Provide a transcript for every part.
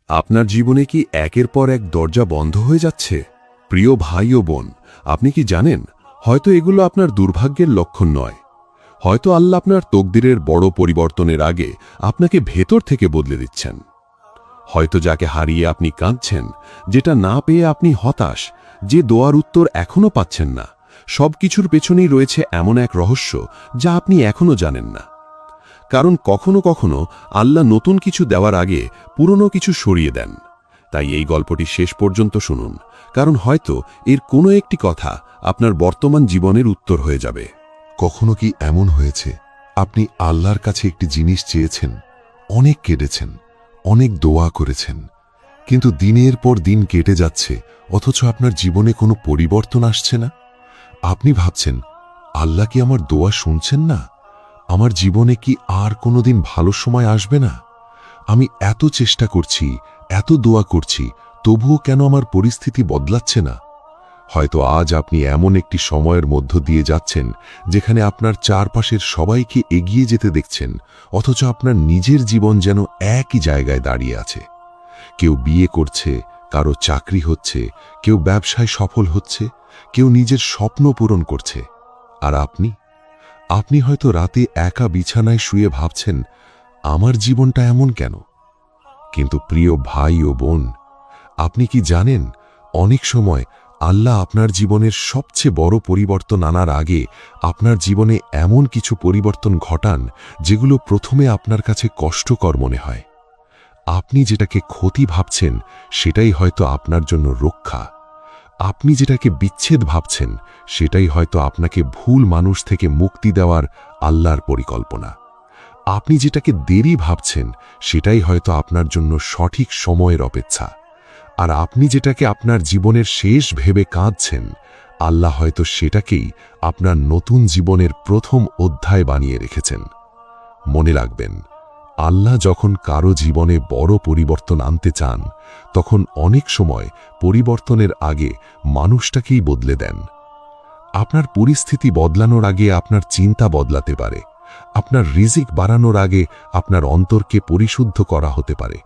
আপনার জীবনে কি একের পর এক দরজা বন্ধ হয়ে যাচ্ছে? প্রিয় ভাই ও বোন, আপনি কি জানেন, হয়তো এগুলো আপনার দুর্ভাগ্যের লক্ষণ নয়। হয়তো আল্লাহ আপনার তকদিরের বড় পরিবর্তনের আগে আপনাকে ভেতর থেকে বদলে দিচ্ছেন। হয়তো যাকে হারিয়ে আপনি কাঁদছেন, যেটা না পেয়ে আপনি হতাশ, যে দোয়ার উত্তর এখনও পাচ্ছেন না, সবকিছুর পেছনেই রয়েছে এমন এক রহস্য যা আপনি এখনও জানেন না। কারণ কখনো কখনো আল্লাহ নতুন কিছু দেওয়ার আগে পুরনো কিছু সরিয়ে দেন। তাই এই গল্পটি শেষ পর্যন্ত শুনুন, কারণ হয়তো এর কোনো একটি কথা আপনার বর্তমান জীবনের উত্তর হয়ে যাবে। কখনো কি এমন হয়েছে আপনি আল্লাহর কাছে একটি জিনিস চেয়েছেন, অনেক কেটেছেন, অনেক দোয়া করেছেন, কিন্তু দিনের পর দিন কেটে যাচ্ছে, অথচ আপনার জীবনে কোনো পরিবর্তন আসছে না? আপনি ভাবছেন, আল্লাহ কি আমার দোয়া শুনছেন না? আমার জীবনে কি আর কোনোদিন ভালো সময় আসবে না? আমি এত চেষ্টা করছি, এত দোয়া করছি, তবুও কেন আমার পরিস্থিতি বদলাচ্ছে না? হয়তো আজ আপনি এমন একটি সময়ের মধ্য দিয়ে যাচ্ছেন যেখানে আপনার চারপাশের সবাইকে এগিয়ে যেতে দেখছেন, অথচ আপনার নিজের জীবন যেন একই জায়গায় দাঁড়িয়ে আছে। কেউ বিয়ে করছে, কারো চাকরি হচ্ছে, কেউ ব্যবসায় সফল হচ্ছে, কেউ নিজের স্বপ্ন পূরণ করছে। আর আপনি হয়তো রাতে একা বিছানায় শুয়ে ভাবছেন, আমার জীবনটা এমন কেন? কিন্তু প্রিয় ভাই ও বোন, আপনি কি জানেন, অনেক সময় আল্লাহ আপনার জীবনের সবচেয়ে বড় পরিবর্তন আনার আগে আপনার জীবনে এমন কিছু পরিবর্তন ঘটান যেগুলো প্রথমে আপনার কাছে কষ্টকর মনে হয়। আপনি যেটাকে ক্ষতি ভাবছেন সেটাই হয়তো আপনার জন্য রক্ষা। আপনি যেটাকে বিচ্ছেদ ভাবছেন সেটাই হয়তো আপনাকে ভুল মানুষ থেকে মুক্তি দেওয়ার আল্লাহর পরিকল্পনা। আপনি যেটাকে দেরি ভাবছেন সেটাই হয়তো আপনার জন্য সঠিক সময়ের অপেক্ষা। আর আপনি যেটাকে আপনার জীবনের শেষ ভেবে কাঁদছেন, আল্লাহ হয়তো সেটাকেই আপনার নতুন জীবনের প্রথম অধ্যায় বানিয়ে রেখেছেন। মনে রাখবেন, আল্লাহ যখন কারো জীবনে বড় পরিবর্তন আনতে চান, তখন অনেক সময় পরিবর্তনের আগে মানুষটাকেই বদলে দেন। আপনার পরিস্থিতি বদলানোর আগে আপনার চিন্তা বদলাতে পারে। আপনার রিজিক বাড়ানোর আগে আপনার অন্তরকে পরিশুদ্ধ করা হতে পারে।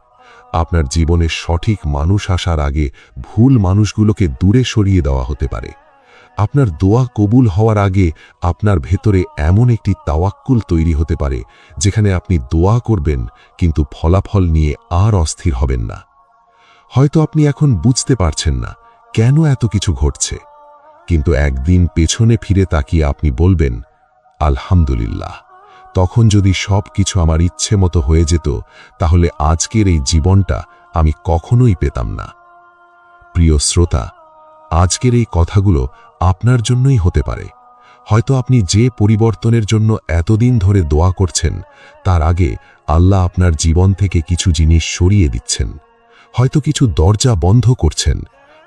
আপনার জীবনে সঠিক মানুষ আসার আগে ভুল মানুষগুলোকে দূরে সরিয়ে দেওয়া হতে পারে। আপনার দোয়া কবুল হওয়ার আগে আপনার ভেতরে এমন একটি তাওয়াক্কুল তৈরি হতে পারে যেখানে আপনি দোয়া করবেন কিন্তু ফলাফল নিয়ে আর অস্থির হবেন না। হয়তো আপনি এখন বুঝতে পারছেন না কেন এত কিছু ঘটছে, কিন্তু একদিন পেছনে ফিরে তাকিয়ে আপনি বলবেন, আলহামদুলিল্লাহ, তখন যদি সব কিছু আমার ইচ্ছে মতো হয়ে যেত, তাহলে আজকের এই জীবনটা আমি কখনোই পেতাম না। প্রিয় শ্রোতা, আজকের এই কথাগুলো আপনার জন্যই হতে পারে। হয়তো আপনি যে পরিবর্তনের জন্য এতদিন ধরে দোয়া করছেন, তার আগে আল্লাহ আপনার জীবন থেকে কিছু জিনিস সরিয়ে দিচ্ছেন। হয়তো কিছু দরজা বন্ধ করছেন,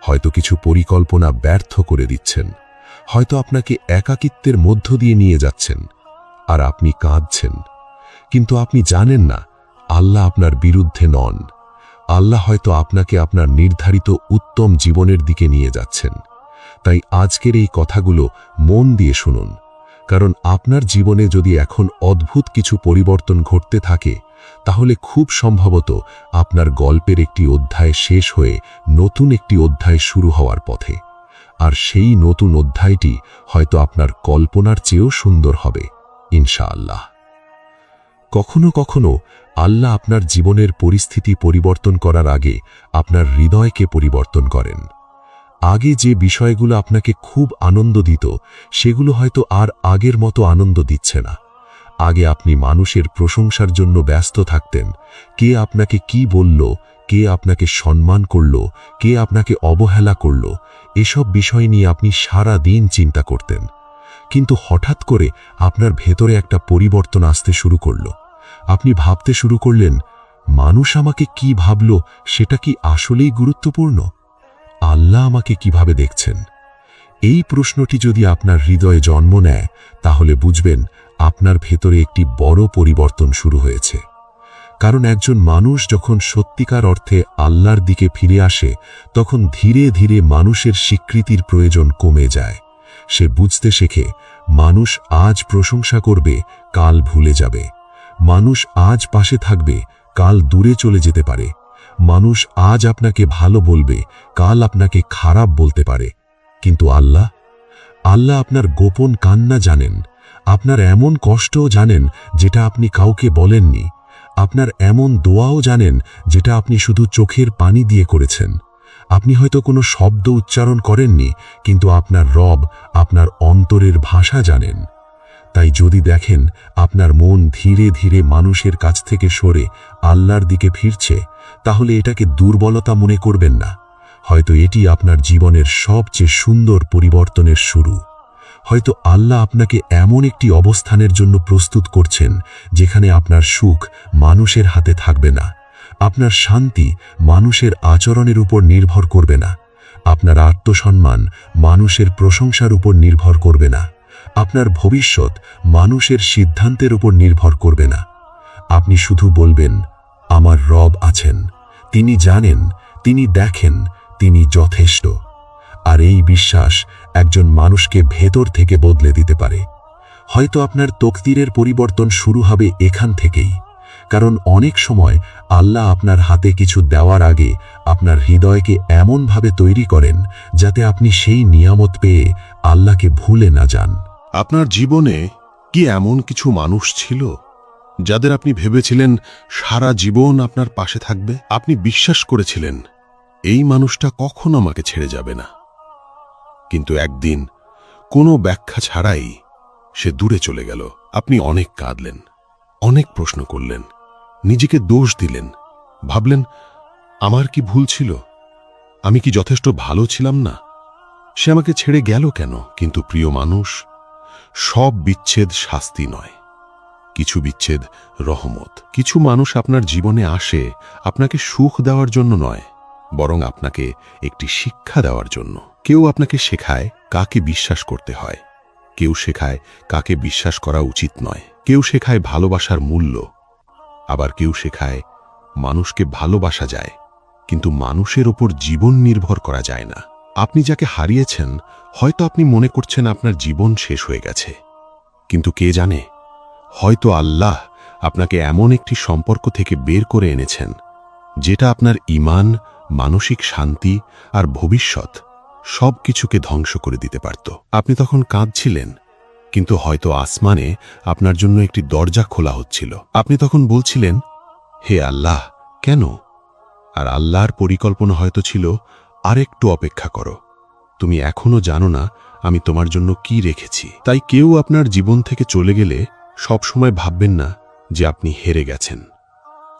হয়তো কিছু পরিকল্পনা ব্যর্থ করে দিচ্ছেন, হয়তো আপনাকে একাকিত্বের মধ্য দিয়ে নিয়ে যাচ্ছেন। আর আপনি কাঁদছেন, কিন্তু আপনি জানেন না আল্লাহ আপনার বিরুদ্ধে নন। আল্লাহ হয়তো আপনাকে আপনার নির্ধারিত উত্তম জীবনের দিকে নিয়ে যাচ্ছেন। তাই আজকের এই কথাগুলো মন দিয়ে শুনুন, কারণ আপনার জীবনে যদি এখন অদ্ভুত কিছু পরিবর্তন ঘটতে থাকে, তাহলে খুব সম্ভবত আপনার গল্পের একটি অধ্যায় শেষ হয়ে নতুন একটি অধ্যায় শুরু হওয়ার পথে। আর সেই নতুন অধ্যায়টি হয়তো আপনার কল্পনার চেয়েও সুন্দর হবে, ইনশাআল্লাহ। কখনো কখনো আল্লাহ আপনার জীবনের পরিস্থিতি পরিবর্তন করার আগে আপনার হৃদয়কে পরিবর্তন করেন। আগে যে বিষয়গুলো আপনাকে খুব আনন্দ দিত, সেগুলো হয়তো আর আগের মতো আনন্দ দিচ্ছে না। আগে আপনি মানুষের প্রশংসার জন্য ব্যস্ত থাকতেন। কে আপনাকে কি বলল, কে আপনাকে সম্মান করল, কে আপনাকে অবহেলা করল, এসব বিষয় নিয়ে আপনি সারা দিন চিন্তা করতেন। কিন্তু হঠাৎ করে আপনার ভেতরে একটা পরিবর্তন আসতে শুরু করল। আপনি ভাবতে শুরু করলেন, মানুষ আমাকে কি ভাবল সেটা কি আসলেই গুরুত্বপূর্ণ? আল্লাহ আমাকে কিভাবে দেখছেন? এই প্রশ্নটি যদি আপনার হৃদয়ে জন্ম নেয়, তাহলে বুঝবেন আপনার ভেতরে একটি বড় পরিবর্তন শুরু হয়েছে। কারণ একজন মানুষ যখন সত্যিকার অর্থে আল্লাহর দিকে ফিরে আসে, তখন ধীরে ধীরে মানুষের স্বীকৃতির প্রয়োজন কমে যায়। সে বুঝতে শেখে, মানুষ আজ প্রশংসা করবে, কাল ভুলে যাবে। মানুষ আজ পাশে থাকবে, কাল দূরে চলে যেতে পারে। মানুষ আজ আপনাকে ভালো বলবে, কাল আপনাকে খারাপ বলতে পারে, কিন্তু আল্লাহ আপনার গোপন কান্না জানেন, আপনার এমন কষ্টও জানেন যেটা আপনি কাউকে বলেননি, আপনার এমন দোয়াও জানেন যেটা আপনি শুধু চোখের পানি দিয়ে করেছেন। আপনি হয়তো কোনো শব্দ উচ্চারণ করেননি, কিন্তু আপনার রব আপনার অন্তরের ভাষা জানেন। তাই যদি দেখেন আপনার মন ধীরে ধীরে মানুষের কাছ থেকে সরে আল্লাহর দিকে ফিরছে, তাহলে এটাকে দুর্বলতা মনে করবেন না। হয়তো এটি আপনার জীবনের সবচেয়ে সুন্দর পরিবর্তনের শুরু। হয়তো আল্লাহ আপনাকে এমন একটি অবস্থানের জন্য প্রস্তুত করছেন যেখানে আপনার সুখ মানুষের হাতে থাকবে না, আপনার শান্তি মানুষের আচরণের উপর নির্ভর করবে না, আপনার আত্মসম্মান মানুষের প্রশংসার উপর নির্ভর করবে না, আপনার ভবিষ্যৎ মানুষের সিদ্ধান্তের উপর নির্ভর করবে না। আপনি শুধু বলবেন, আমার রব আছেন, তিনি জানেন, তিনি দেখেন, তিনি যথেষ্ট। আর এই বিশ্বাস একজন মানুষকে ভেতর থেকে বদলে দিতে পারে। হয়তো আপনার তকদিরের পরিবর্তন শুরু হবে এখান থেকেই, কারণ অনেক সময় আল্লাহ আপনার হাতে কিছু দেওয়ার আগে আপনার হৃদয়কে এমনভাবে তৈরি করেন যাতে আপনি সেই নিয়ামত পেয়ে আল্লাহকে ভুলে না যান। আপনার জীবনে কি এমন কিছু মানুষ ছিল যাদের আপনি ভেবেছিলেন সারা জীবন আপনার পাশে থাকবে? আপনি বিশ্বাস করেছিলেন এই মানুষটা কখনো আমাকে ছেড়ে যাবে না, কিন্তু একদিন কোনো ব্যাখ্যা ছাড়াই সে দূরে চলে গেল। আপনি অনেক কাঁদলেন, অনেক প্রশ্ন করলেন, নিজেকে দোষ দিলেন, ভাবলেন আমার কি ভুল ছিল, আমি কি যথেষ্ট ভালো ছিলাম না, সে আমাকে ছেড়ে গেল কেন? কিন্তু প্রিয় মানুষ, সব বিচ্ছেদ শাস্তি নয়, কিছু বিচ্ছেদ রহমত। কিছু মানুষ আপনার জীবনে আসে আপনাকে সুখ দেওয়ার জন্য নয়, বরং আপনাকে একটি শিক্ষা দেওয়ার জন্য। কেউ আপনাকে শেখায় কাকে বিশ্বাস করতে হয়, কেউ শেখায় কাকে বিশ্বাস করা উচিত নয়, কেউ শেখায় ভালোবাসার মূল্য, আবার কেউ শেখায় মানুষকে ভালোবাসা যায়, কিন্তু মানুষের ওপর জীবন নির্ভর করা যায় না। আপনি যাকে হারিয়েছেন, হয়তো আপনি মনে করছেন আপনার জীবন শেষ হয়ে গেছে, কিন্তু কে জানে, হয়তো আল্লাহ আপনাকে এমন একটি সম্পর্ক থেকে বের করে এনেছেন যেটা আপনার ঈমান, মানসিক শান্তি আর ভবিষ্যৎ সব কিছুকে ধ্বংস করে দিতে পারত। আপনি তখন কাঁদছিলেন, কিন্তু হয়তো আসমানে আপনার জন্য একটি দরজা খোলা হচ্ছিল। আপনি তখন বলছিলেন, হে আল্লাহ, কেন? আর আল্লাহর পরিকল্পনা হয়তো ছিল, আরেকটু অপেক্ষা করো, তুমি এখনো জানো না আমি তোমার জন্য কি রেখেছি। তাই কেউ আপনার জীবন থেকে চলে গেলে সবসময় ভাববেন না যে আপনি হেরে গেছেন।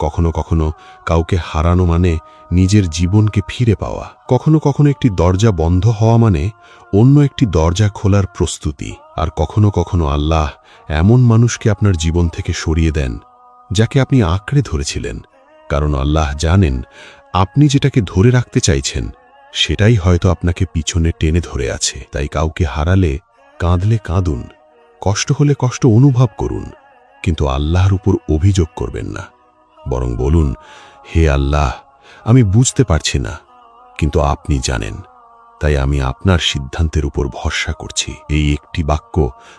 কখনো কখনো কাউকে হারানো মানে নিজের জীবনকে ফিরে পাওয়া। কখনো কখনো একটি দরজা বন্ধ হওয়া মানে অন্য একটি দরজা খোলার প্রস্তুতি। আর কখনো কখনো আল্লাহ এমন মানুষকে আপনার জীবন থেকে সরিয়ে দেন যাকে আপনি আঁকড়ে ধরেছিলেন, কারণ আল্লাহ জানেন আপনি যেটাকে ধরে রাখতে চাইছেন সেটাই হয়তো আপনাকে পিছনে টেনে ধরে আছে। তাই কাউকে হারালে কাঁদলে কাঁদুন, কষ্ট হলে কষ্ট অনুভব করুন, কিন্তু আল্লাহর উপর অভিযোগ করবেন না। বরং বলুন, হে আল্লাহ, আমি বুঝতে পারছি না, কিন্তু আপনি জানেন, তাই আমি আপনার সিদ্ধান্তের উপর ভরসা করছি। এই একটি বাক্য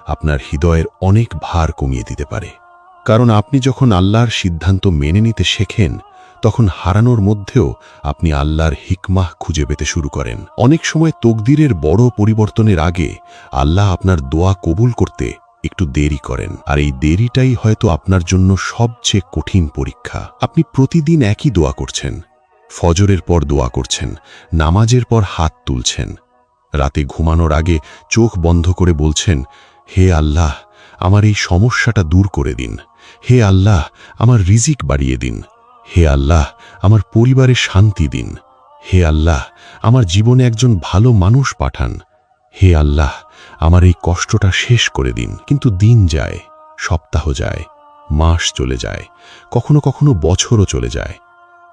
আপনার হৃদয়ের অনেক ভার কমিয়ে দিতে পারে, কারণ আপনি যখন আল্লাহর সিদ্ধান্ত মেনে নিতে শেখেন, তখন হারানোর মধ্যেও আপনি আল্লাহর হিকমাহ খুঁজে পেতে শুরু করেন। অনেক সময় তকদিরের বড় পরিবর্তনের আগে আল্লাহ আপনার দোয়া কবুল করতে একটু দেরি করেন, আর এই দেরিটাই হয়তো আপনার জন্য সবচেয়ে কঠিন পরীক্ষা। আপনি প্রতিদিন একই দোয়া করছেন, ফজরের পর দোয়া করছেন, নামাজের পর হাত তুলছেন, রাতে ঘুমানোর আগে চোখ বন্ধ করে বলছেন, হে আল্লাহ, আমার এই সমস্যাটা দূর করে দিন, হে আল্লাহ, আমার রিজিক বাড়িয়ে দিন, হে আল্লাহ, আমার পরিবারে শান্তি দিন, হে আল্লাহ, আমার জীবনে একজন ভালো মানুষ পাঠান, হে আল্লাহ, আমার এই কষ্টটা শেষ করে দিন। কিন্তু দিন যায়, সপ্তাহ যায়, মাস চলে যায়, কখনো কখনো বছরও চলে যায়,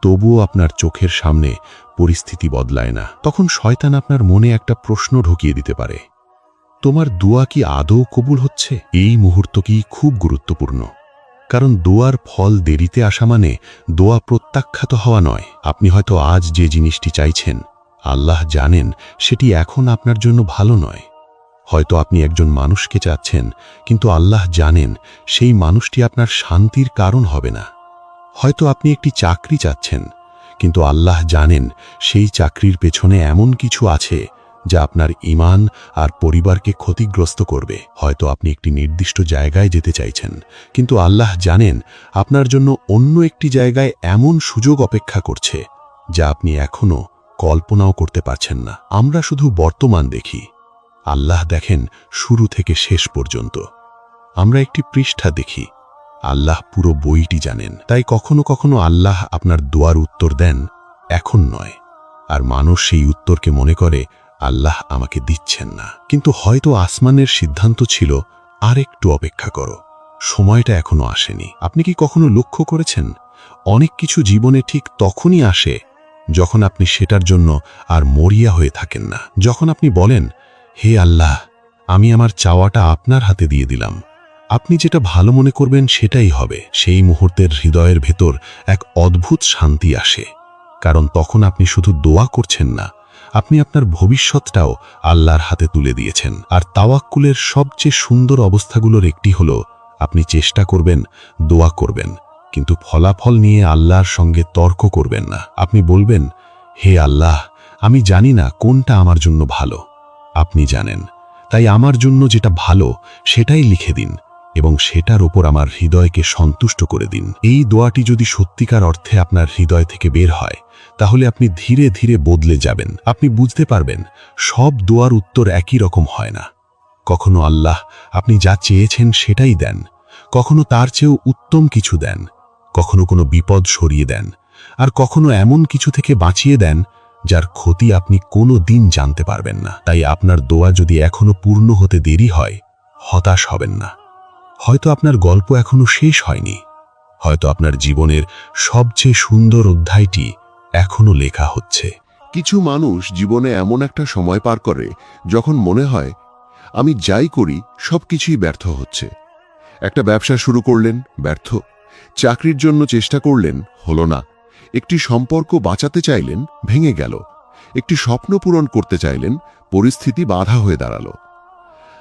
তবুও আপনার চোখের সামনে পরিস্থিতি বদলায় না। তখন শয়তান আপনার মনে একটা প্রশ্ন ঢুকিয়ে দিতে পারে, তোমার দোয়া কি আদৌ কবুল হচ্ছে? এই মুহূর্ত কি খুব গুরুত্বপূর্ণ, কারণ দোয়ার ফল দেরিতে আসা মানে দোয়া প্রত্যাখ্যাত হওয়া নয়। আপনি হয়তো আজ যে জিনিসটি চাইছেন, আল্লাহ জানেন সেটি এখন আপনার জন্য ভালো নয়। হয়তো আপনি একজন মানুষকে চাচ্ছেন, কিন্তু আল্লাহ জানেন সেই মানুষটি আপনার শান্তির কারণ হবে না। হয়তো আপনি একটি চাকরি চাচ্ছেন, কিন্তু আল্লাহ জানেন সেই চাকরির পেছনে এমন কিছু আছে যা আপনার ঈমান আর পরিবারকে ক্ষতিগ্রস্ত করবে। হয়তো আপনি একটি নির্দিষ্ট জায়গায় যেতে চাইছেন, কিন্তু আল্লাহ জানেন আপনার জন্য অন্য একটি জায়গায় এমন সুযোগ অপেক্ষা করছে যা আপনি এখনো কল্পনাও করতে পারছেন না। আমরা শুধু বর্তমান দেখি, আল্লাহ দেখেন শুরু থেকে শেষ পর্যন্ত। আমরা একটি পৃষ্ঠা দেখি, আল্লাহ পুরো বইটি জানেন। তাই কখনো কখনো আল্লাহ আপনার দোয়ার উত্তর দেন এখন নয়, আর মানুষ সেই উত্তরকে মনে করে আল্লাহ আমাকে দিচ্ছেন না। কিন্তু হয়তো আসমানের সিদ্ধান্ত ছিল আর একটু অপেক্ষা করো, সময়টা এখনো আসেনি। আপনি কি কখনো লক্ষ্য করেছেন অনেক কিছু জীবনে ঠিক তখনই আসে যখন আপনি সেটার জন্য আর মরিয়া হয়ে থাকেন না। যখন আপনি বলেন, হে আল্লাহ, আমি আমার চাওয়াটা আপনার হাতে দিয়ে দিলাম, আপনি যেটা ভালো মনে করবেন সেটাই হবে। সেই মুহূর্তের হৃদয়ের ভেতর এক অদ্ভুত শান্তি আসে, কারণ তখন আপনি শুধু দোয়া করছেন না, আপনি আপনার ভবিষ্যৎটাও আল্লাহর হাতে তুলে দিয়েছেন। আর তাওয়াক্কুলের সবচেয়ে সুন্দর অবস্থাগুলোর একটি হলো আপনি চেষ্টা করবেন, দোয়া করবেন, কিন্তু ফলাফল নিয়ে আল্লাহর সঙ্গে তর্ক করবেন না। আপনি বলবেন, হে আল্লাহ, আমি জানি না কোনটা আমার জন্য ভালো, আপনি জানেন, তাই আমার জন্য যেটা ভালো সেটাই লিখে দিন এবং সেটার ওপর আমার হৃদয়কে সন্তুষ্ট করে দিন। এই দোয়াটি যদি সত্যিকার অর্থে আপনার হৃদয় থেকে বের হয়, তাহলে আপনি ধীরে ধীরে বদলে যাবেন। আপনি বুঝতে পারবেন সব দোয়ার উত্তর একই রকম হয় না। কখনো আল্লাহ আপনি যা চেয়েছেন সেটাই দেন, কখনো তার চেয়েও উত্তম কিছু দেন, কখনো কোনো বিপদ সরিয়ে দেন, আর কখনো এমন কিছু থেকে বাঁচিয়ে দেন যার ক্ষতি আপনি কোনো দিন জানতে পারবেন না। তাই আপনার দোয়া যদি এখনো পূর্ণ হতে দেরি হয়, হতাশ হবেন না। হয়তো আপনার গল্প এখনো শেষ হয়নি, হয়তো আপনার জীবনের সবচেয়ে সুন্দর অধ্যায়টি এখনো লেখা হচ্ছে। কিছু মানুষ জীবনে এমন একটা সময় পার করে যখন মনে হয় আমি যাই করি সবকিছুই ব্যর্থ হচ্ছে। একটা ব্যবসা শুরু করলেন, ব্যর্থ। চাকরির জন্য চেষ্টা করলেন, হলো না। একটি সম্পর্ক বাঁচাতে চাইলেন, ভেঙে গেল। একটি স্বপ্ন পূরণ করতে চাইলেন, পরিস্থিতি বাধা হয়ে দাঁড়ালো।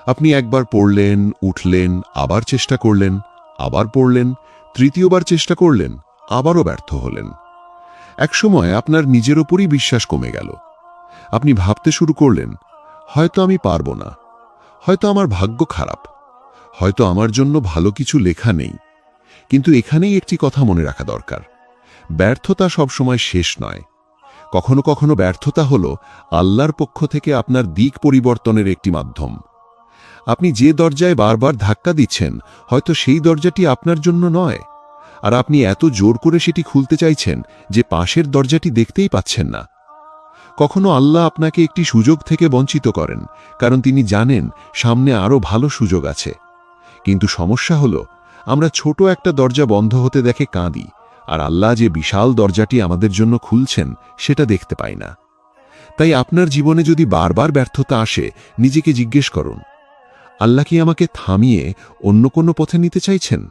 আপনি একবার পড়লেন, উঠলেন, আবার চেষ্টা করলেন, আবার পড়লেন, তৃতীয়বার চেষ্টা করলেন, আবারও ব্যর্থ হলেন। একসময় আপনার নিজের ওপরই বিশ্বাস কমে গেল। আপনি ভাবতে শুরু করলেন, হয়তো আমি পারবো না, হয়তো আমার ভাগ্য খারাপ, হয়তো আমার জন্য ভালো কিছু লেখা নেই। কিন্তু এখানেই একটি কথা মনে রাখা দরকার, ব্যর্থতা সবসময় শেষ নয়। কখনো কখনো ব্যর্থতা হলো আল্লাহর পক্ষ থেকে আপনার দিক পরিবর্তনের একটি মাধ্যম। আপনি যে দরজায় বারবার ধাক্কা দিচ্ছেন, হয়তো সেই দরজাটি আপনার জন্য নয়, আর আপনি এত জোর করে সেটি খুলতে চাইছেন যে পাশের দরজাটি দেখতেই পাচ্ছেন না। কখনো আল্লাহ আপনাকে একটি সুযোগ থেকে বঞ্চিত করেন, কারণ তিনি জানেন সামনে আরও ভালো সুযোগ আছে। কিন্তু সমস্যা হলো আমরা ছোট একটা দরজা বন্ধ হতে দেখে কাঁদি, আর আল্লাহ যে বিশাল দরজাটি আমাদের জন্য খুলছেন সেটা দেখতে পাই না। তাই আপনার জীবনে যদি বারবার ব্যর্থতা আসে, নিজেকে জিজ্ঞেস করুন, আল্লাহ কি আমাকে থামিয়ে অন্য কোনো পথে নিতে চাইছেন?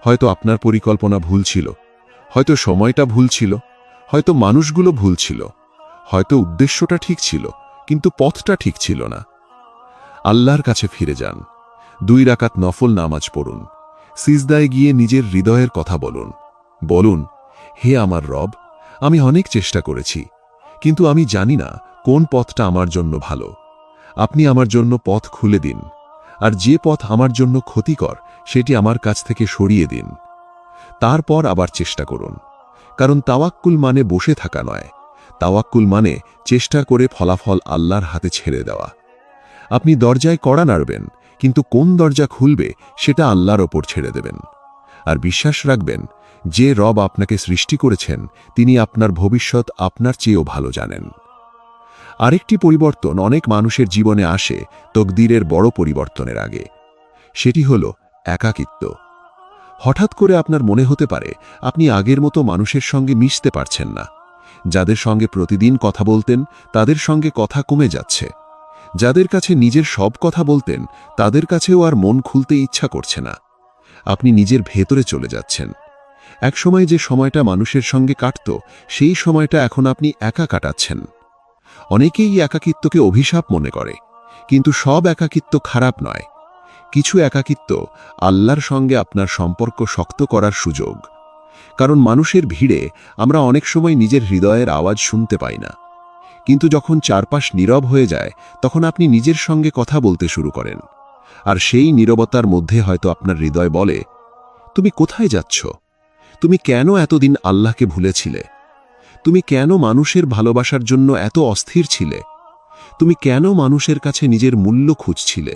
হয়তো আপনার পরিকল্পনা ভুল ছিল, হয়তো সময়টা ভুল ছিল, হয়তো মানুষগুলো ভুল ছিল, হয়তো উদ্দেশ্যটা ঠিক ছিল কিন্তু পথটা ঠিক ছিল না। আল্লাহর কাছে ফিরে যান, 2 রাকাত নফল নামাজ পড়ুন, সিজদায় গিয়ে নিজের হৃদয়ের কথা বলুন। বলুন, হে আমার রব, আমি অনেক চেষ্টা করেছি, কিন্তু আমি জানি না কোন পথটা আমার জন্য ভালো। আপনি আমার জন্য পথ খুলে দিন, আর যে পথ আমার জন্য ক্ষতিকর সেটি আমার কাছ থেকে সরিয়ে দিন। তারপর আবার চেষ্টা করুন, কারণ তাওয়াক্কুল মানে বসে থাকা নয়, তাওয়াক্কুল মানে চেষ্টা করে ফলাফল আল্লাহর হাতে ছেড়ে দেওয়া। আপনি দরজায় কড়া নাড়বেন, কিন্তু কোন দরজা খুলবে সেটা আল্লাহর ওপর ছেড়ে দেবেন। আর বিশ্বাস রাখবেন, যে রব আপনাকে সৃষ্টি করেছেন তিনি আপনার ভবিষ্যৎ আপনার চেয়েও ভালো জানেন। আরেকটি পরিবর্তন অনেক মানুষের জীবনে আসে তকদিরের বড় পরিবর্তনের আগে। সেটি হল একাকিত্ব। হঠাৎ করে আপনার মনে হতে পারে আপনি আগের মতো মানুষের সঙ্গে মিশতে পারছেন না। যাদের সঙ্গে প্রতিদিন কথা বলতেন তাদের সঙ্গে কথা কমে যাচ্ছে। যাদের কাছে নিজের সব কথা বলতেন তাদের কাছেও আর মন খুলতে ইচ্ছা করছে না। আপনি নিজের ভেতরে চলে যাচ্ছেন। একসময় যে সময়টা মানুষের সঙ্গে কাটত সেই সময়টা এখন আপনি একা কাটাচ্ছেন। অনেকেই একাকিত্বকে অভিশাপ মনে করে, কিন্তু সব একাকিত্ব খারাপ নয়। কিছু একাকিত্ব আল্লাহর সঙ্গে আপনার সম্পর্ক শক্ত করার সুযোগ। কারণ মানুষের ভিড়ে আমরা অনেক সময় নিজের হৃদয়ের আওয়াজ শুনতে পাই না। কিন্তু যখন চারপাশ নীরব হয়ে যায়, তখন আপনি নিজের সঙ্গে কথা বলতে শুরু করেন। আর সেই নীরবতার মধ্যে হয়তো আপনার হৃদয় বলে, তুমি কোথায় যাচ্ছ? তুমি কেন এতদিন আল্লাহকে ভুলেছিলে? তুমি কেন মানুষের ভালোবাসার জন্য এত অস্থির ছিলে? তুমি কেন মানুষের কাছে নিজের মূল্য খুঁজছিলে?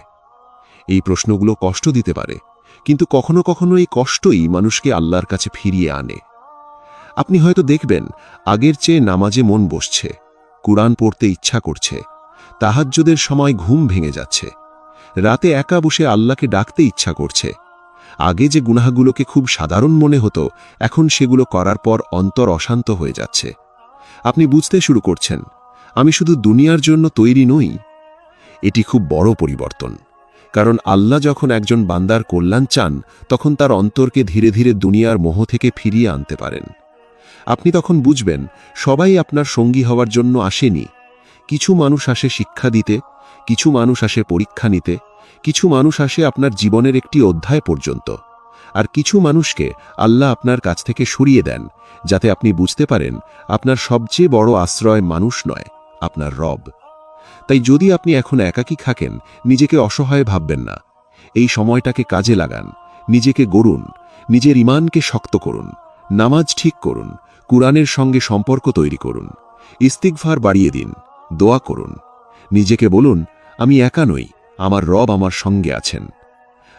এই প্রশ্নগুলো কষ্ট দিতে পারে, কিন্তু কখনো কখনো এই কষ্টই মানুষকে আল্লাহর কাছে ফিরিয়ে আনে। আপনি হয়তো দেখবেন আগের চেয়ে নামাজে মন বসছে, কুরআন পড়তে ইচ্ছা করছে, তাহাজ্জুদের সময় ঘুম ভেঙে যাচ্ছে, রাতে একা বসে আল্লাহকে ডাকতে ইচ্ছা করছে। আগে যে গুনাহগুলোকে খুব সাধারণ মনে হতো, এখন সেগুলো করার পর অন্তর অশান্ত হয়ে যাচ্ছে। আপনি বুঝতে শুরু করছেন, আমি শুধু দুনিয়ার জন্য তৈরি নই। এটি খুব বড় পরিবর্তন, কারণ আল্লাহ যখন একজন বান্দার কল্যাণ চান, তখন তার অন্তরকে ধীরে ধীরে দুনিয়ার মোহ থেকে ফিরিয়ে আনতে পারেন। আপনি তখন বুঝবেন, সবাই আপনার সঙ্গী হওয়ার জন্য আসেনি। কিছু মানুষ আসে শিক্ষা দিতে, কিছু মানুষ আসে পরীক্ষা নিতে, কিছু মানুষ আসে আপনার জীবনের একটি অধ্যায় পর্যন্ত, আর কিছু মানুষকে আল্লাহ আপনার কাছ থেকে সরিয়ে দেন, যাতে আপনি বুঝতে পারেন আপনার সবচেয়ে বড় আশ্রয় মানুষ নয়, আপনার রব। তাই যদি আপনি এখন একাকী থাকেন, নিজেকে অসহায় ভাববেন না। এই সময়টাকে কাজে লাগান, নিজেকে গড়ুন, নিজের ঈমানকে শক্ত করুন, নামাজ ঠিক করুন, কুরআনের সঙ্গে সম্পর্ক তৈরি করুন, ইস্তিগফার বাড়িয়ে দিন, দোয়া করুন। নিজেকে বলুন, আমি একা নই, আমার রব আমার সঙ্গে আছেন।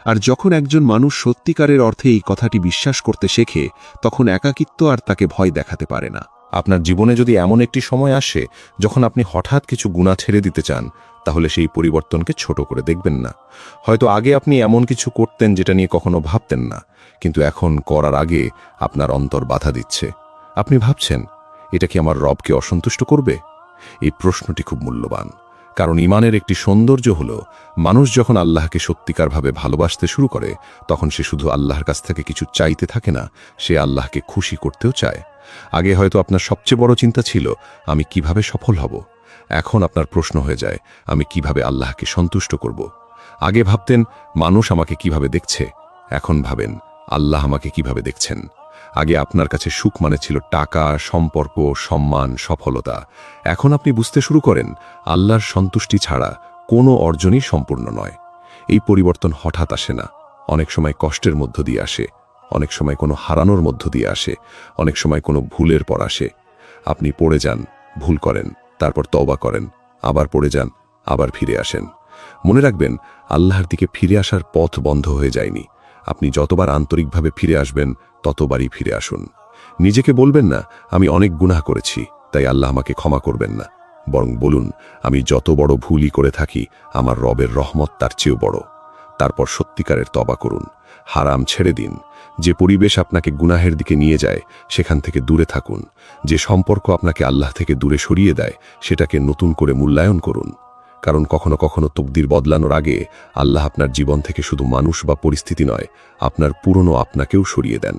আর যখন একজন মানুষ সত্যিকারের অর্থে এই কথাটি বিশ্বাস করতে শেখে, তখন একাকিত্ব আর তাকে ভয় দেখাতে পারে না। আপনার জীবনে যদি এমন একটি সময় আসে যখন আপনি হঠাৎ কিছু গুনাহ ছেড়ে দিতে চান, তাহলে সেই পরিবর্তনকে ছোট করে দেখবেন না। হয়তো আগে আপনি এমন কিছু করতেন যেটা নিয়ে কখনো ভাবতেন না, কিন্তু এখন করার আগে আপনার অন্তর বাধা দিচ্ছে। আপনি ভাবছেন, এটা কি আমার রবকে অসন্তুষ্ট করবে? এই প্রশ্নটি খুব মূল্যবান, কারণ ঈমানের একটি সৌন্দর্য হল, মানুষ যখন আল্লাহকে সত্যিকারভাবে ভালোবাসতে শুরু করে, তখন সে শুধু আল্লাহর কাছ থেকে কিছু চাইতে থাকে না, সে আল্লাহকে খুশি করতেও চায়। আগে হয়তো আপনার সবচেয়ে বড় চিন্তা ছিল, আমি কিভাবে সফল হব। এখন আপনার প্রশ্ন হয়ে যায়, আমি কিভাবে আল্লাহকে সন্তুষ্ট করব। আগে ভাবতেন, মানুষ আমাকে কিভাবে দেখছে, এখন ভাবেন, আল্লাহ আমাকে কিভাবে দেখছেন। আগে আপনার কাছে সুখ মানে ছিল টাকা, সম্পর্ক, সম্মান, সফলতা। এখন আপনি বুঝতে শুরু করেন, আল্লাহর সন্তুষ্টি ছাড়া কোনো অর্জনই সম্পূর্ণ নয়। এই পরিবর্তন হঠাৎ আসে না, অনেক সময় কষ্টের মধ্য দিয়ে আসে, অনেক সময় কোনো হারানোর মধ্য দিয়ে আসে, অনেক সময় কোনো ভুলের পর আসে। আপনি পড়ে যান, ভুল করেন, তারপর তওবা করেন, আবার পড়ে যান, আবার ফিরে আসেন। মনে রাখবেন, আল্লাহর দিকে ফিরে আসার পথ বন্ধ হয়ে যায়নি। আপনি যতবার আন্তরিকভাবে ফিরে আসবেন, ততবারই ফিরে আসুন। নিজেকে বলবেন না, আমি অনেক গুনাহ করেছি, তাই আল্লাহ আমাকে ক্ষমা করবেন না। বরং বলুন, আমি যত বড় ভুলই করে থাকি, আমার রবের রহমত তার চেয়েও বড়। তারপর সত্যিকারের তওবা করুন, হারাম ছেড়ে দিন। যে পরিবেশ আপনাকে গুনাহের দিকে নিয়ে যায়, সেখান থেকে দূরে থাকুন। যে সম্পর্ক আপনাকে আল্লাহ থেকে দূরে সরিয়ে দেয়, সেটাকে নতুন করে মূল্যায়ন করুন। কারণ কখনো কখনো তকদির বদলানোর আগে আল্লাহ আপনার জীবন থেকে শুধু মানুষ বা পরিস্থিতি নয়, আপনার পুরনো আপনাকেও সরিয়ে দেন।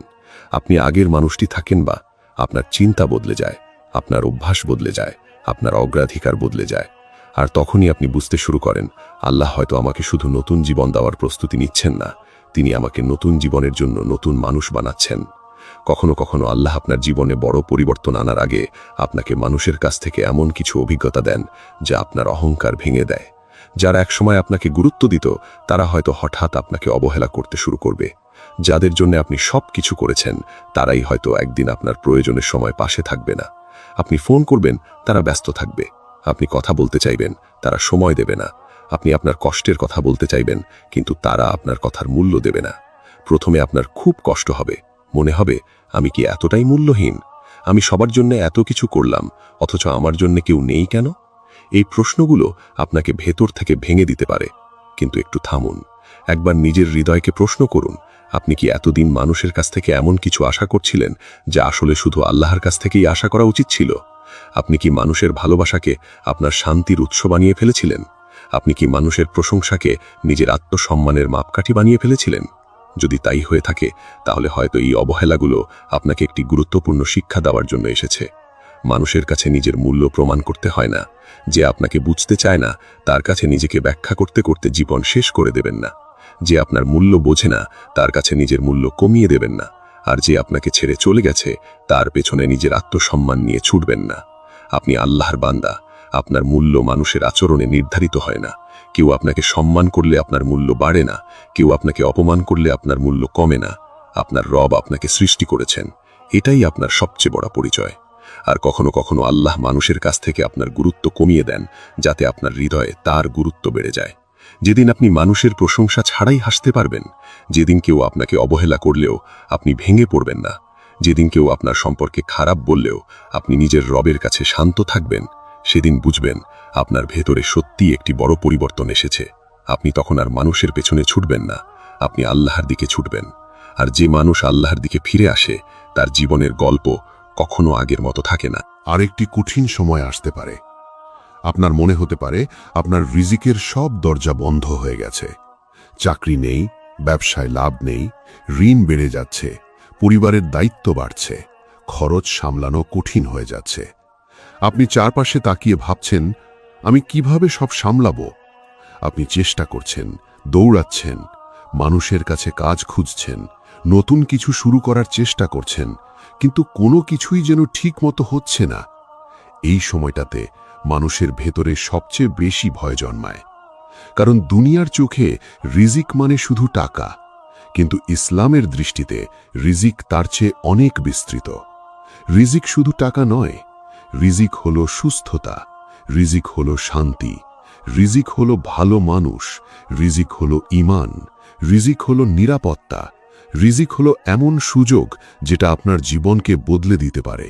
আপনি আগের মানুষটি থাকেন বা আপনার চিন্তা বদলে যায়, আপনার অভ্যাস বদলে যায়, আপনার অগ্রাধিকার বদলে যায়। আর তখনই আপনি বুঝতে শুরু করেন, আল্লাহ হয়তো আমাকে শুধু নতুন জীবন দেওয়ার প্রস্তুতি নিচ্ছেন না, তিনি আমাকে নতুন জীবনের জন্য নতুন মানুষ বানাচ্ছেন। কখনো কখনো আল্লাহ আপনার জীবনে বড় পরিবর্তন আনার আগে আপনাকে মানুষের কাছ থেকে এমন কিছু অভিজ্ঞতা দেন, যা আপনার অহংকার ভেঙে দেয়। যারা একসময় আপনাকে গুরুত্ব দিত, তারা হয়তো হঠাৎ আপনাকে অবহেলা করতে শুরু করবে। যাদের জন্য আপনি সব কিছু করেছেন, তারাই হয়তো একদিন আপনার প্রয়োজনের সময় পাশে থাকবে না। আপনি ফোন করবেন, তারা ব্যস্ত থাকবে। আপনি কথা বলতে চাইবেন, তারা সময় দেবে না। আপনি আপনার কষ্টের কথা বলতে চাইবেন, কিন্তু তারা আপনার কথার মূল্য দেবে না। প্রথমে আপনার খুব কষ্ট হবে, মনে হবে, আমি কি এতটাই মূল্যহীন? আমি সবার জন্য এত কিছু করলাম, অথচ আমার জন্য কেউ নেই কেন? এই প্রশ্নগুলো আপনাকে ভেতর থেকে ভেঙে দিতে পারে। কিন্তু একটু থামুন, একবার নিজের হৃদয়কে প্রশ্ন করুন, আপনি কি এতদিন মানুষের কাছ থেকে এমন কিছু আশা করছিলেন, যা আসলে শুধু আল্লাহর কাছ থেকেই আশা করা উচিত ছিল? আপনি কি মানুষের ভালোবাসাকে আপনার শান্তির উৎস বানিয়ে ফেলেছিলেন? আপনি কি মানুষের প্রশংসাকে নিজের আত্মসম্মানের মাপকাঠি বানিয়ে ফেলেছিলেন? যদি তাই হয়ে থাকে, তাহলে হয়তো এই অবহেলাগুলো আপনাকে একটি গুরুত্বপূর্ণ শিক্ষা দেওয়ার জন্য এসেছে। মানুষের কাছে নিজের মূল্য প্রমাণ করতে হয় না। যে আপনাকে বুঝতে চায় না, তার কাছে নিজেকে ব্যাখ্যা করতে করতে জীবন শেষ করে দেবেন না। যে আপনার মূল্য বোঝে না, তার কাছে নিজের মূল্য কমিয়ে দেবেন না। আর যে আপনাকে ছেড়ে চলে গেছে তার পেছনে নিজের আত্মসম্মান নিয়ে ছুটবেন না। আপনি আল্লাহর বান্দা, আপনার মূল্য মানুষের আচরণে নির্ধারিত হয় না। কেউ আপনাকে সম্মান করলে আপনার মূল্য বাড়ে না, কেউ আপনাকে অপমান করলে আপনার মূল্য কমে না। আপনার রব আপনাকে সৃষ্টি করেছেন, এটাই আপনার সবচেয়ে বড় পরিচয়। আর কখনো কখনো আল্লাহ মানুষের কাছ থেকে আপনার গুরুত্ব কমিয়ে দেন, যাতে আপনার হৃদয়ে তার গুরুত্ব বেড়ে যায়। যেদিন আপনি মানুষের প্রশংসা ছাড়াই হাসতে পারবেন, যেদিন কেউ আপনাকে অবহেলা করলেও আপনি ভেঙে পড়বেন না, যেদিন কেউ আপনার সম্পর্কে খারাপ বললেও আপনি নিজের রবের কাছে শান্ত থাকবেন, সেদিন বুঝবেন আপনার ভেতরে সত্যি একটি বড় পরিবর্তন এসেছে। আপনি তখন আর মানুষের পেছনে ছুটবেন না, আপনি আল্লাহর দিকে ছুটবেন। আর যে মানুষ আল্লাহর দিকে ফিরে আসে, তার জীবনের গল্প কখনো আগের মতো থাকে না। আরেকটি কঠিন সময় আসতে পারে। আপনার মনে হতে পারে আপনার রিজিকের সব দরজা বন্ধ হয়ে গেছে। চাকরি নেই, ব্যবসায় লাভ নেই, ঋণ বেড়ে যাচ্ছে, পরিবারের দায়িত্ব বাড়ছে, খরচ সামলানো কঠিন হয়ে যাচ্ছে। আপনি চারপাশে তাকিয়ে ভাবছেন, আমি কিভাবে সব সামলাবো? আপনি চেষ্টা করছেন, দৌড়াচ্ছেন, মানুষের কাছে কাজ খুঁজছেন, নতুন কিছু শুরু করার চেষ্টা করছেন, কিন্তু কোনো কিছুই যেন ঠিক মতো হচ্ছে না। এই সময়টাতে মানুষের ভেতরে সবচেয়ে বেশি ভয় জন্মায়। কারণ দুনিয়ার চোখে রিজিক মানে শুধু টাকা, কিন্তু ইসলামের দৃষ্টিতে রিজিক তার চেয়ে অনেক বিস্তৃত। রিজিক শুধু টাকা নয়, রিজিক হলো সুস্থতা, রিজিক হলো শান্তি, রিজিক হলো ভালো মানুষ, রিজিক হলো ঈমান, রিজিক হলো নিরাপত্তা, রিজিক হলো এমন সুযোগ যেটা আপনার জীবনকে বদলে দিতে পারে।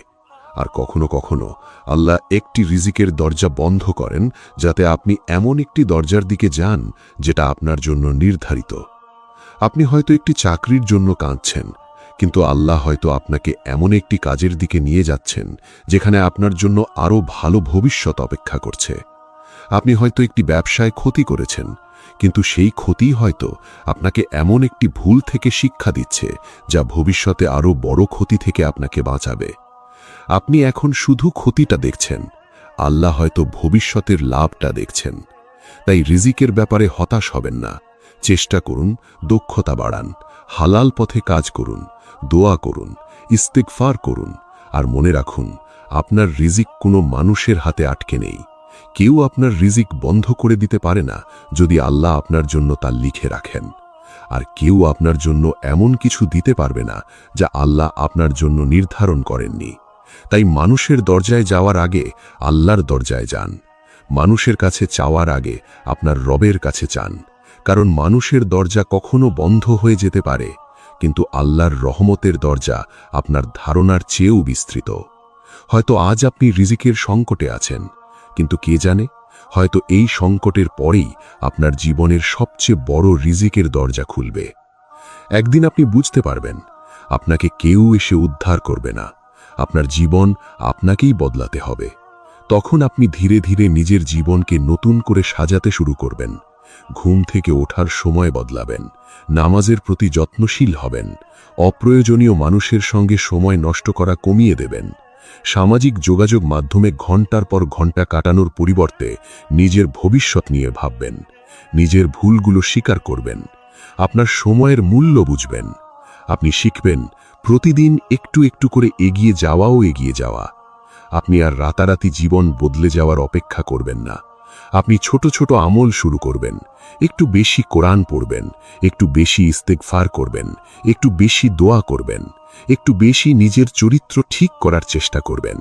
আর কখনো কখনো আল্লাহ একটি রিজিকের দরজা বন্ধ করেন, যাতে আপনি এমন একটি দরজার দিকে যান যেটা আপনার জন্য নির্ধারিত। আপনি হয়তো একটি চাকরির জন্য কাঁদছেন, কিন্তু আল্লাহ হয়তো আপনাকে এমন একটি কাজের দিকে নিয়ে যাচ্ছেন যেখানে আপনার জন্য আরও ভালো ভবিষ্যৎ অপেক্ষা করছে। আপনি হয়তো একটি ব্যবসায় ক্ষতি করেছেন, কিন্তু সেই ক্ষতি হয়তো আপনাকে এমন একটি ভুল থেকে শিক্ষা দিচ্ছে যা ভবিষ্যতে আরও বড় ক্ষতি থেকে আপনাকে বাঁচাবে। আপনি এখন শুধু ক্ষতিটা দেখছেন, আল্লাহ হয়তো ভবিষ্যতের লাভটা দেখছেন। তাই রিজিকের ব্যাপারে হতাশ হবেন না। চেষ্টা করুন, দক্ষতা বাড়ান, হালাল পথে কাজ করুন, দোয়া করুন, ইস্তেগফার করুন। আর মনে রাখুন, আপনার রিজিক কোনো মানুষের হাতে আটকে নেই। কেউ আপনার রিজিক বন্ধ করে দিতে পারে না যদি আল্লাহ আপনার জন্য তা লিখে রাখেন। আর কেউ আপনার জন্য এমন কিছু দিতে পারবে না যা আল্লাহ আপনার জন্য নির্ধারণ করেননি। তাই মানুষের দরজায় যাওয়ার আগে আল্লাহর দরজায় যান। মানুষের কাছে চাওয়ার আগে আপনার রবের কাছে চান। কারণ মানুষের দরজা কখনো বন্ধ হয়ে যেতে পারে, কিন্তু আল্লাহর রহমতের দরজা আপনার ধারণার চেয়েও বিস্তৃত। হয়তো আজ আপনি রিজিকের সংকটে আছেন, কিন্তু কে জানে, হয়তো এই সংকটের পরেই আপনার জীবনের সবচেয়ে বড় রিজিকের দরজা খুলবে। একদিন আপনি বুঝতে পারবেন, আপনাকে কেউ এসে উদ্ধার করবে না, আপনার জীবন আপনাকেই বদলাতে হবে। তখন আপনি ধীরে ধীরে নিজের জীবনকে নতুন করে সাজাতে শুরু করবেন। ঘুম থেকে ওঠার সময় বদলাবেন, নামাজের প্রতি যত্নশীল হবেন, অপ্রয়োজনীয় মানুষের সঙ্গে সময় নষ্ট করা কমিয়ে দেবেন। সামাজিক যোগাযোগ মাধ্যমে ঘন্টার পর ঘন্টা কাটানোর পরিবর্তে নিজের ভবিষ্যৎ নিয়ে ভাববেন। নিজের ভুলগুলো স্বীকার করবেন, আপনার সময়ের মূল্য বুঝবেন। আপনি শিখবেন প্রতিদিন একটু একটু করে এগিয়ে যাওয়া। আপনি আর রাতারাতি জীবন বদলে যাওয়ার অপেক্ষা করবেন না। আপনি ছোট ছোট আমল শুরু করবেন, একটু বেশি কোরআন পড়বেন, একটু বেশি ইস্তেগফার করবেন, একটু বেশি দোয়া করবেন, একটু বেশি নিজের চরিত্র ঠিক করার চেষ্টা করবেন,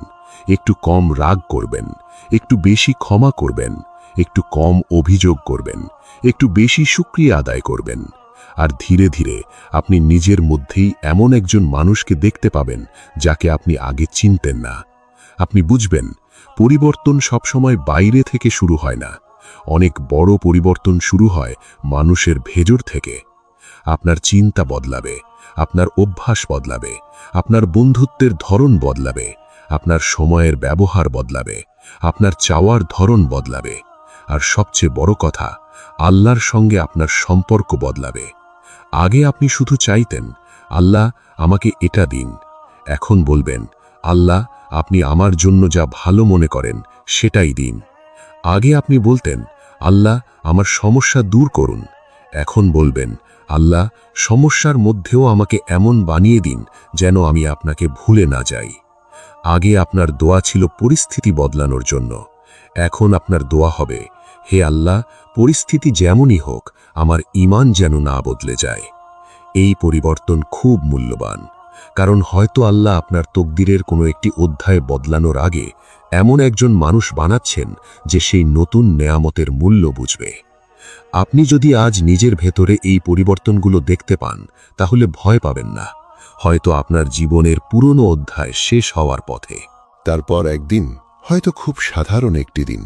একটু কম রাগ করবেন, একটু বেশি ক্ষমা করবেন, একটু কম অভিযোগ করবেন, একটু বেশি শুকরিয়া আদায় করবেন। আর ধীরে ধীরে আপনি নিজের মধ্যেই এমন একজন মানুষকে দেখতে পাবেন যাকে আপনি আগে চিনতেন না। আপনি বুঝবেন, পরিবর্তন সবসময় বাইরে থেকে শুরু হয় না, অনেক বড় পরিবর্তন শুরু হয় মানুষের ভেতর থেকে। আপনার চিন্তা বদলাবে, আপনার অভ্যাস বদলাবে, আপনার বন্ধুত্বের ধরন বদলাবে, আপনার সময়ের ব্যবহার বদলাবে, আপনার চাওয়ার ধরন বদলাবে। আর সবচেয়ে বড় কথা, আল্লাহর সঙ্গে আপনার সম্পর্ক বদলাবে। আগে আপনি শুধু চাইতেন, আল্লাহ আমাকে এটা দিন। এখন বলবেন, আল্লাহ আপনি আমার জন্য যা ভালো মনে করেন সেটাই দিন। আগে আপনি বলতেন, আল্লাহ আমার সমস্যা দূর করুন। এখন বলবেন, আল্লাহ, সমস্যার মধ্যেও আমাকে এমন বানিয়ে দিন যেন আমি আপনাকে ভুলে না যাই। আগে আপনার দোয়া ছিল পরিস্থিতি বদলানোর জন্য, এখন আপনার দোয়া হবে, হে আল্লাহ, পরিস্থিতি যেমনই হোক আমার ঈমান যেন না বদলে যায়। এই পরিবর্তন খুব মূল্যবান, কারণ হয়তো আল্লাহ আপনার তকদিরের কোনো একটি অধ্যায় বদলানোর আগে এমন একজন মানুষ বানাচ্ছেন যে সেই নতুন নেয়ামতের মূল্য বুঝবে। আপনি যদি আজ নিজের ভেতরে এই পরিবর্তনগুলো দেখতে পান তাহলে ভয় পাবেন না, হয়তো আপনার জীবনের পুরনো অধ্যায় শেষ হওয়ার পথে। তারপর একদিন, হয়তো খুব সাধারণ একটি দিন,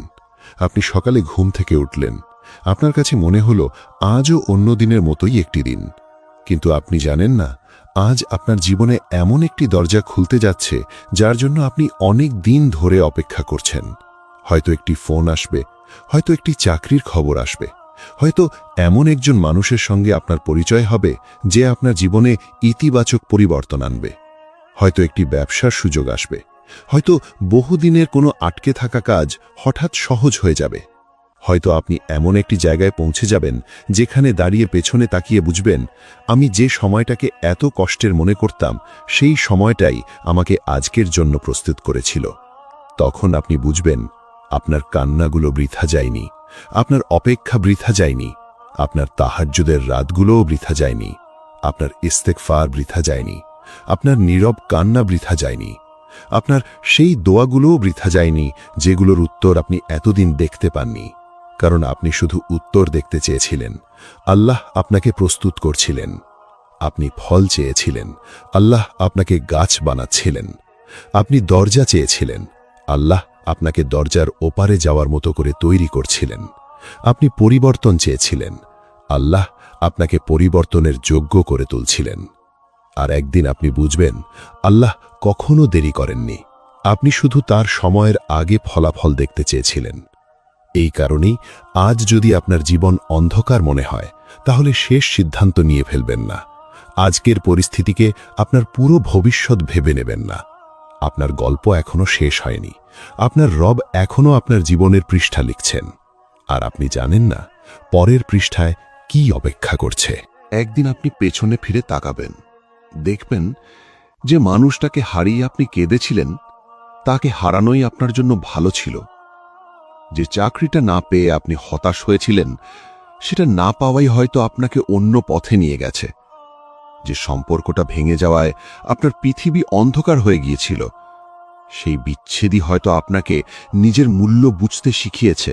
আপনি সকালে ঘুম থেকে উঠলেন। আপনার কাছে মনে হলো আজও অন্য দিনের মতোই একটি দিন, কিন্তু আপনি জানেন না আজ আপনার জীবনে এমন একটি দরজা খুলতে যাচ্ছে যার জন্য আপনি অনেক দিন ধরে অপেক্ষা করছেন। হয়তো একটি ফোন আসবে, হয়তো একটি চাকরির খবর আসবে, হয়তো এমন একজন মানুষের সঙ্গে আপনার পরিচয় হবে যে আপনার জীবনে ইতিবাচক পরিবর্তন আনবে। হয়তো একটি ব্যবসার সুযোগ আসবে, হয়তো বহুদিনের কোনো আটকে থাকা কাজ হঠাৎ সহজ হয়ে যাবে। হয়তো আপনি এমন একটি জায়গায় পৌঁছে যাবেন যেখানে দাঁড়িয়ে পেছনে তাকিয়ে বুঝবেন, আমি যে সময়টাকে এত কষ্টের মনে করতাম সেই সময়টাই আমাকে আজকের জন্য প্রস্তুত করেছিল। তখন আপনি বুঝবেন আপনার কান্নাগুলো বৃথা যায়নি, আপনার অপেক্ষা বৃথা যায়নি, আপনার তাহাজ্জুদের রাতগুলোও বৃথা যায়নি, আপনার ইস্তেগফার বৃথা যায়নি, আপনার নীরব কান্না বৃথা যায়নি, আপনার সেই দোয়াগুলোও বৃথা যায়নি যেগুলোর উত্তর আপনি এতদিন দেখতে পাননি। কারণ আপনি শুধু উত্তর দেখতে চেয়েছিলেন, আল্লাহ আপনাকে প্রস্তুত করছিলেন। আপনি ফল চেয়েছিলেন, আল্লাহ আপনাকে গাছ বানাচ্ছিলেন। আপনি দরজা চেয়েছিলেন, আল্লাহ আপনাকে দরজার ওপারে যাওয়ার মতো করে তৈরি করছিলেন। আপনি পরিবর্তন চেয়েছিলেন, আল্লাহ আপনাকে পরিবর্তনের যোগ্য করে তুলছিলেন। আর একদিন আপনি বুঝবেন আল্লাহ কখনো দেরি করেননি, আপনি শুধু তার সময়ের আগে ফলাফল দেখতে চেয়েছিলেন। এই কারণেই আজ যদি আপনার জীবন অন্ধকার মনে হয় তাহলে শেষ সিদ্ধান্ত নিয়ে ফেলবেন না। আজকের পরিস্থিতিকে আপনার পুরো ভবিষ্যৎ ভেবে নেবেন না। আপনার গল্প এখনো শেষ হয়নি, আপনার রব এখনো আপনার জীবনের পৃষ্ঠা লিখছেন। আর আপনি জানেন না পরের পৃষ্ঠায় কি অপেক্ষা করছে। একদিন আপনি পেছনে ফিরে তাকাবেন, দেখবেন যে মানুষটাকে হারিয়ে আপনি কেঁদেছিলেন তাকে হারানোই আপনার জন্য ভালো ছিল। যে চাকরিটা না পেয়ে আপনি হতাশ হয়েছিলেন সেটা না পাওয়াই হয়তো আপনাকে অন্য পথে নিয়ে গেছে। যে সম্পর্কটা ভেঙে যাওয়ায় আপনার পৃথিবী অন্ধকার হয়ে গিয়েছিল সেই বিচ্ছেদই হয়তো আপনাকে নিজের মূল্য বুঝতে শিখিয়েছে।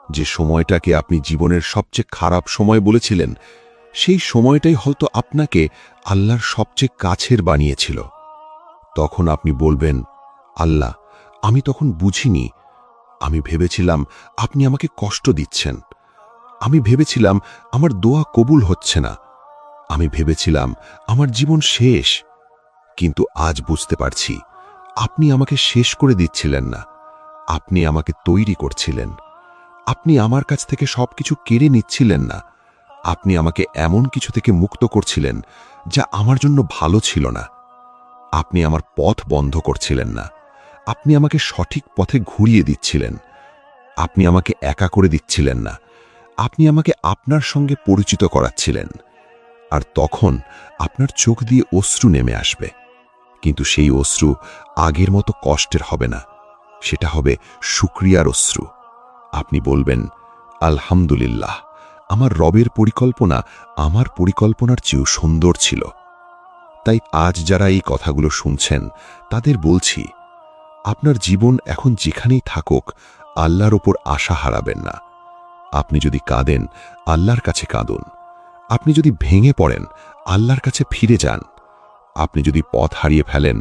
যে সময়টাকে আপনি জীবনের সবচেয়ে খারাপ সময় বলেছিলেন সেই সময়টাই হয়তো আপনাকে আল্লাহর সবচেয়ে কাছের বানিয়েছিল। তখন আপনি বলবেন, আল্লাহ, আমি তখন বুঝিনি, আমি ভেবেছিলাম আপনি আমাকে কষ্ট দিচ্ছেন, আমি ভেবেছিলাম আমার দোয়া কবুল হচ্ছে না, আমি ভেবেছিলাম আমার জীবন শেষ। কিন্তু আজ বুঝতে পারছি আপনি আমাকে শেষ করে দিচ্ছিলেন না, আপনি আমাকে তৈরি করছিলেন। আপনি আমার কাছ থেকে সবকিছু কেড়ে নিচ্ছিলেন না, আপনি আমাকে এমন কিছু থেকে মুক্ত করছিলেন যা আমার জন্য ভালো ছিল না। আপনি আমার পথ বন্ধ করছিলেন না, আপনি আমাকে সঠিক পথে ঘুরিয়ে দিচ্ছিলেন। আপনি আমাকে একা করে দিচ্ছিলেন না, আপনি আমাকে আপনার সঙ্গে পরিচিত করাচ্ছিলেন। আর তখন আপনার চোখ দিয়ে অশ্রু নেমে আসবে, কিন্তু সেই অশ্রু আগের মতো কষ্টের হবে না, সেটা হবে শুকরিয়ার অশ্রু। আপনি বলবেন, আলহামদুলিল্লাহ, আমার রবের পরিকল্পনা আমার পরিকল্পনার চেয়েও সুন্দর ছিল। তাই আজ যারা এই কথাগুলো শুনছেন তাদের বলছি, আপনার জীবন এখন যেখানেই থাকুক আল্লাহর ওপর আশা হারাবেন না। আপনি যদি কাঁদেন আল্লাহর কাছে কাঁদুন, আপনি যদি ভেঙে পড়েন আল্লাহর কাছে ফিরে যান, আপনি যদি পথ হারিয়ে ফেলেন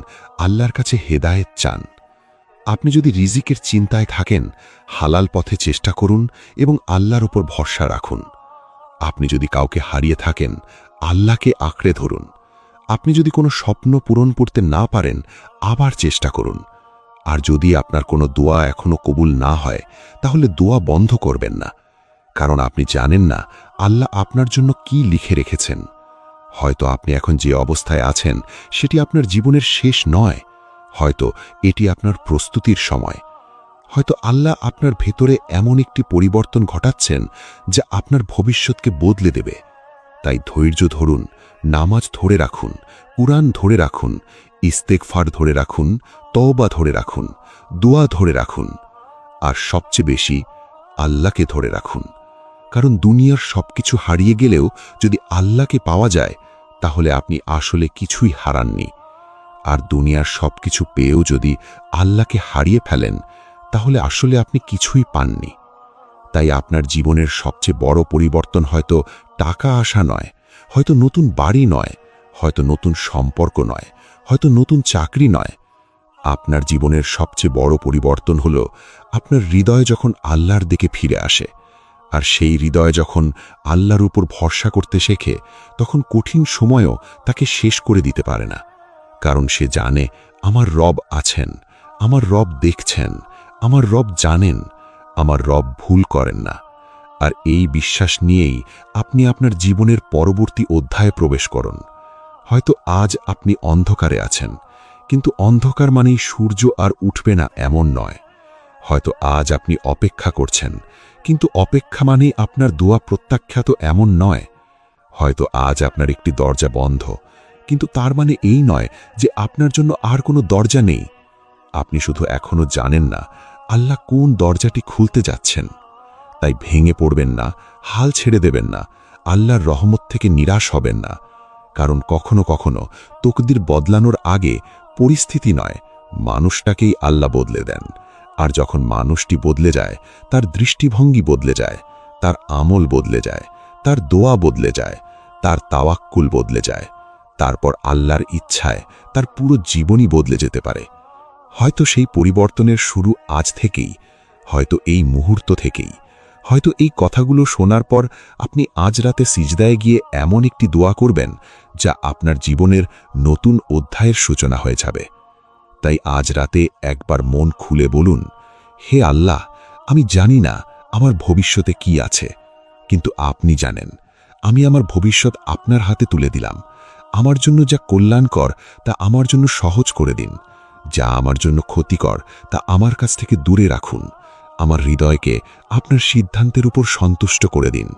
আল্লাহর কাছে হেদায়েত চান, আপনি যদি রিজিকের চিন্তায় থাকেন হালাল পথে চেষ্টা করুন এবং আল্লাহর ওপর ভরসা রাখুন। আপনি যদি কাউকে হারিয়ে থাকেন আল্লাহকে আঁকড়ে ধরুন। আপনি যদি কোনো স্বপ্ন পূরণ করতে না পারেন আবার চেষ্টা করুন। আর যদি আপনার কোনো দোয়া এখনো কবুল না হয় তাহলে দোয়া বন্ধ করবেন না, কারণ আপনি জানেন না আল্লাহ আপনার জন্য কি লিখে রেখেছেন। হয়তো আপনি এখন যে অবস্থায় আছেন সেটি আপনার জীবনের শেষ নয়, হয়তো এটি আপনার প্রস্তুতির সময়। হয়তো আল্লাহ আপনার ভেতরে এমন একটি পরিবর্তন ঘটাচ্ছেন যা আপনার ভবিষ্যৎকে বদলে দেবে। তাই ধৈর্য ধরুন, নামাজ ধরে রাখুন, কুরআন ধরে রাখুন, ইস্তেগফার ধরে রাখুন, তওবা ধরে রাখুন, দোয়া ধরে রাখুন, আর সবচেয়ে বেশি আল্লাহকে ধরে রাখুন। কারণ দুনিয়ার সবকিছু হারিয়ে গেলেও যদি আল্লাহকে পাওয়া যায় তাহলে আপনি আসলে কিছুই হারাননি। আর দুনিয়ার সবকিছু পেয়েও যদি আল্লাহকে হারিয়ে ফেলেন তাহলে আসলে আপনি কিছুই পাননি। তাই আপনার জীবনের সবচেয়ে বড় পরিবর্তন হয়তো টাকা আসা নয়, হয়তো নতুন বাড়ি নয়, হয়তো নতুন সম্পর্ক নয়, হয়তো নতুন চাকরি নয়। আপনার জীবনের সবচেয়ে বড় পরিবর্তন হলো আপনার হৃদয় যখন আল্লাহর দিকে ফিরে আসে। আর সেই হৃদয় যখন আল্লাহর উপর ভরসা করতে শেখে তখন কঠিন সময়ও তাকে শেষ করে দিতে পারে না। কারণ সে জানে আমার রব আছেন, আমার রব দেখছেন, আমার রব জানেন, আমার রব ভুল করেন না। আর এই বিশ্বাস নিয়েই আপনি আপনার জীবনের পরবর্তী অধ্যায়ে প্রবেশ করুন। হয়তো আজ আপনি অন্ধকারে আছেন, কিন্তু অন্ধকার মানেই সূর্য আর উঠবে না এমন নয়। হয়তো আজ আপনি অপেক্ষা করছেন, কিন্তু অপেক্ষা মানেই আপনার দোয়া প্রত্যাখ্যাত এমন নয়। হয়তো আজ আপনার একটি দরজা বন্ধ, কিন্তু তার মানে এই নয় যে আপনার জন্য আর কোনো দরজা নেই। আপনি শুধু এখনো জানেন না আল্লাহ কোন দরজাটি খুলতে যাচ্ছেন। তাই ভেঙে পড়বেন না, হাল ছেড়ে দেবেন না, আল্লাহর রহমত থেকে নিরাশ হবেন না। কারণ কখনো কখনো তকদির বদলানোর আগে পরিস্থিতি নয়, মানুষটাকেই আল্লাহ বদলে দেন। আর যখন মানুষটি বদলে যায়, তার দৃষ্টিভঙ্গি বদলে যায়, তার আমল বদলে যায়, তার দোয়া বদলে যায়, তার তাওয়াক্কুল বদলে যায়। তারপর আল্লাহর ইচ্ছায় তার পুরো জীবনই বদলে যেতে পারে। হয়তো সেই পরিবর্তনের শুরু আজ থেকেই, হয়তো এই মুহূর্ত থেকেই, হয়তো এই কথাগুলো শোনার পর আপনি আজ রাতে সিজদায় গিয়ে এমন একটি দোয়া করবেন যা আপনার জীবনের নতুন অধ্যায়ের সূচনা হয়ে যাবে। তাই আজ রাতে একবার মন খুলে বলুন, হে আল্লাহ, আমি জানি না আমার ভবিষ্যতে কি আছে, কিন্তু আপনি জানেন। আমি আমার ভবিষ্যৎ আপনার হাতে তুলে দিলাম। আমার জন্য যা কল্যাণকর তা আমার জন্য সহজ করে দিন, যা আমার জন্য ক্ষতিকর তা আমার কাছ থেকে দূরে রাখুন। আমার হৃদয়কে আপনার সিদ্ধান্তের উপর সন্তুষ্ট করে দিন।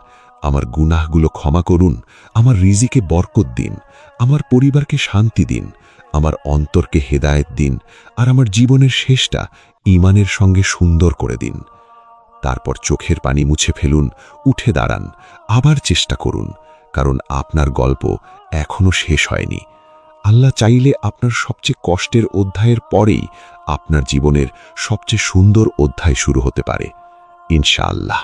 আমার গুনাহগুলো ক্ষমা করুন, আমার রিজিকে বরকত দিন, আমার পরিবারকে শান্তি দিন, আমার অন্তরকে হেদায়েত দিন, আর আমার জীবনের শেষটা ঈমানের সঙ্গে সুন্দর করে দিন। তারপর চোখের পানি মুছে ফেলুন, উঠে দাঁড়ান, আবার চেষ্টা করুন, কারণ আপনার গল্প এখনো শেষ হয়নি। আল্লাহ চাইলে আপনার সবচেয়ে কষ্টের অধ্যায়ের পরেই আপনার জীবনের সবচেয়ে সুন্দর অধ্যায় শুরু হতে পারে, ইনশাআল্লাহ।